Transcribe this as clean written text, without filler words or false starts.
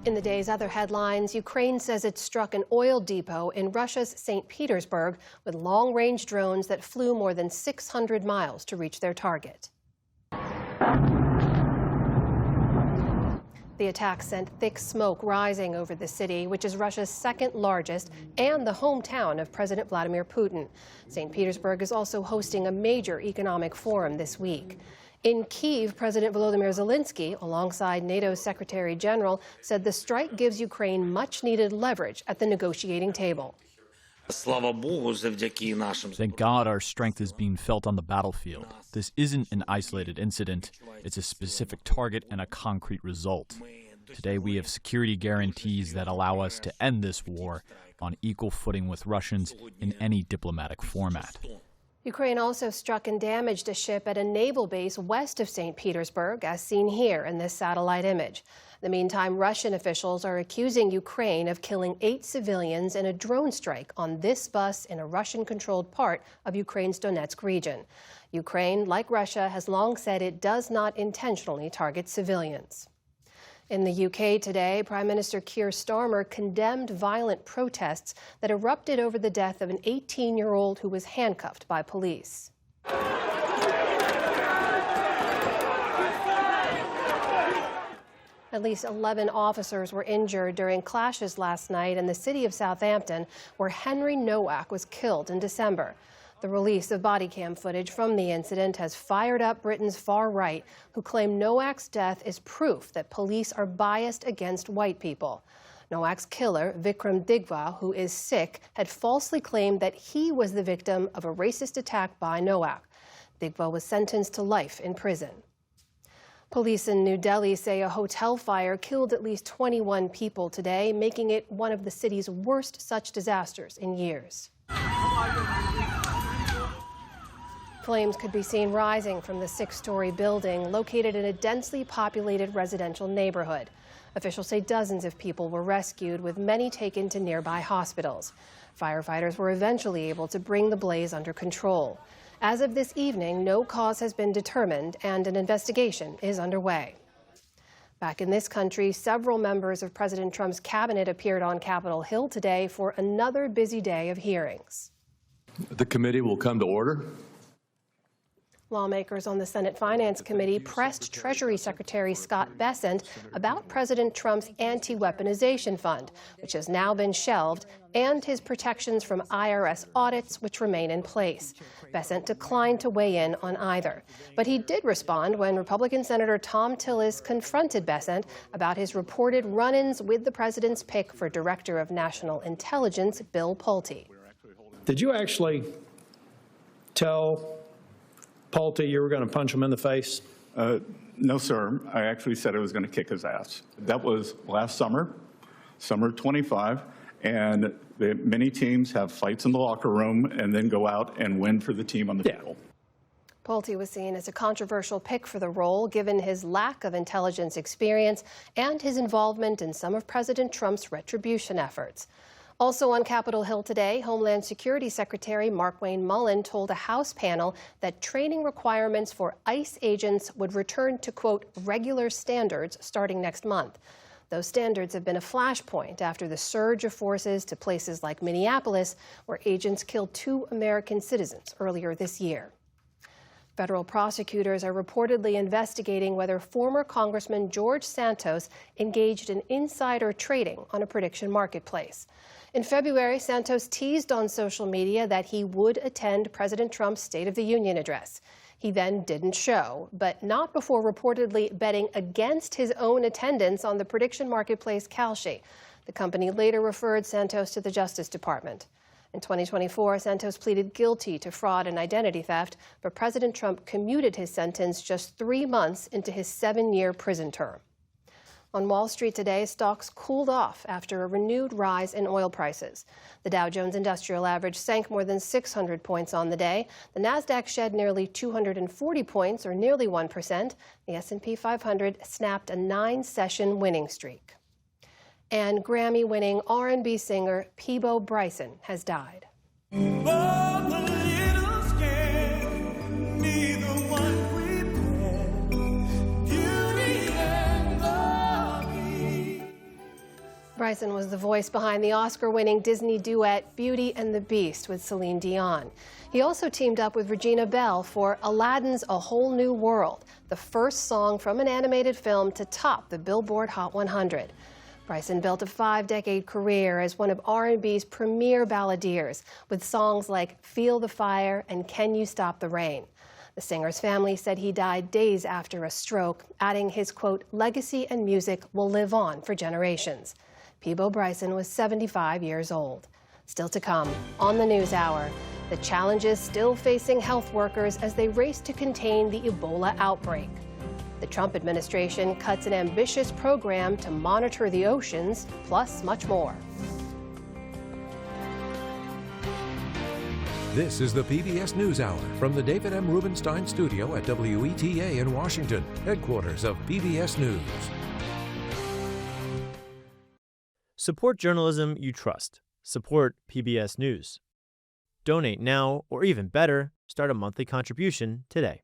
In the day's other headlines, Ukraine says it struck an oil depot in Russia's St. Petersburg with long-range drones that flew more than 600 miles to reach their target. The attack sent thick smoke rising over the city, which is Russia's second largest and the hometown of President Vladimir Putin. St. Petersburg is also hosting a major economic forum this week. In Kyiv, President Volodymyr Zelensky, alongside NATO's Secretary General, said the strike gives Ukraine much-needed leverage at the negotiating table. Thank God our strength is being felt on the battlefield. This isn't an isolated incident. It's a specific target and a concrete result. Today we have security guarantees that allow us to end this war on equal footing with Russians in any diplomatic format. Ukraine also struck and damaged a ship at a naval base west of St. Petersburg, as seen here in this satellite image. In the meantime, Russian officials are accusing Ukraine of killing 8 civilians in a drone strike on this bus in a Russian-controlled part of Ukraine's Donetsk region. Ukraine, like Russia, has long said it does not intentionally target civilians. In the UK today, Prime Minister Keir Starmer condemned violent protests that erupted over the death of an 18-year-old who was handcuffed by police. At least 11 officers were injured during clashes last night in the city of Southampton, where Henry Nowak was killed in December. The release of body cam footage from the incident has fired up Britain's far right, who claim Nowak's death is proof that police are biased against white people. Nowak's killer, Vikram Digwa, who is Sikh, had falsely claimed that he was the victim of a racist attack by Nowak. Digwa was sentenced to life in prison. Police in New Delhi say a hotel fire killed at least 21 people today, making it one of the city's worst such disasters in years. Flames could be seen rising from the 6-story building located in a densely populated residential neighborhood. Officials say dozens of people were rescued, with many taken to nearby hospitals. Firefighters were eventually able to bring the blaze under control. As of this evening, no cause has been determined and an investigation is underway. Back in this country, several members of President Trump's cabinet appeared on Capitol Hill today for another busy day of hearings. The committee will come to order. Lawmakers on the Senate Finance Committee pressed Treasury Secretary Scott Bessent about President Trump's anti-weaponization fund, which has now been shelved, and his protections from IRS audits, which remain in place. Bessent declined to weigh in on either. But he did respond when Republican Senator Tom Tillis confronted Bessent about his reported run-ins with the president's pick for Director of National Intelligence, Bill Pulte. Did you actually tell Pulte you were going to punch him in the face? No, sir. I actually said I was going to kick his ass. That was last summer, summer 25, and many teams have fights in the locker room and then go out and win for the team on the field. Pulte was seen as a controversial pick for the role, given his lack of intelligence experience and his involvement in some of President Trump's retribution efforts. Also on Capitol Hill today, Homeland Security Secretary Markwayne Mullin told a House panel that training requirements for ICE agents would return to, quote, regular standards starting next month. Those standards have been a flashpoint after the surge of forces to places like Minneapolis, where agents killed 2 American citizens earlier this year. Federal prosecutors are reportedly investigating whether former Congressman George Santos engaged in insider trading on a prediction marketplace. In February, Santos teased on social media that he would attend President Trump's State of the Union address. He then didn't show, but not before reportedly betting against his own attendance on the prediction marketplace Kalshi. The company later referred Santos to the Justice Department. In 2024, Santos pleaded guilty to fraud and identity theft, but President Trump commuted his sentence just 3 months into his 7-year prison term. On Wall Street today, stocks cooled off after a renewed rise in oil prices. The Dow Jones Industrial Average sank more than 600 points on the day. The Nasdaq shed nearly 240 points, or nearly 1%. The S&P 500 snapped a 9-session winning streak. And Grammy-winning R&B singer Peabo Bryson has died. Bryson was the voice behind the Oscar-winning Disney duet Beauty and the Beast with Celine Dion. He also teamed up with Regina Bell for Aladdin's A Whole New World, the first song from an animated film to top the Billboard Hot 100. Bryson built a 5-decade career as one of R&B's premier balladeers, with songs like Feel the Fire and Can You Stop the Rain. The singer's family said he died days after a stroke, adding his, quote, legacy and music will live on for generations. Peabo Bryson was 75 years old. Still to come on the News Hour, the challenges still facing health workers as they race to contain the Ebola outbreak. The Trump administration cuts an ambitious program to monitor the oceans, plus much more. This is the PBS News Hour from the David M. Rubenstein studio at WETA in Washington, headquarters of PBS News. Support journalism you trust. Support PBS News. Donate now, or even better, start a monthly contribution today.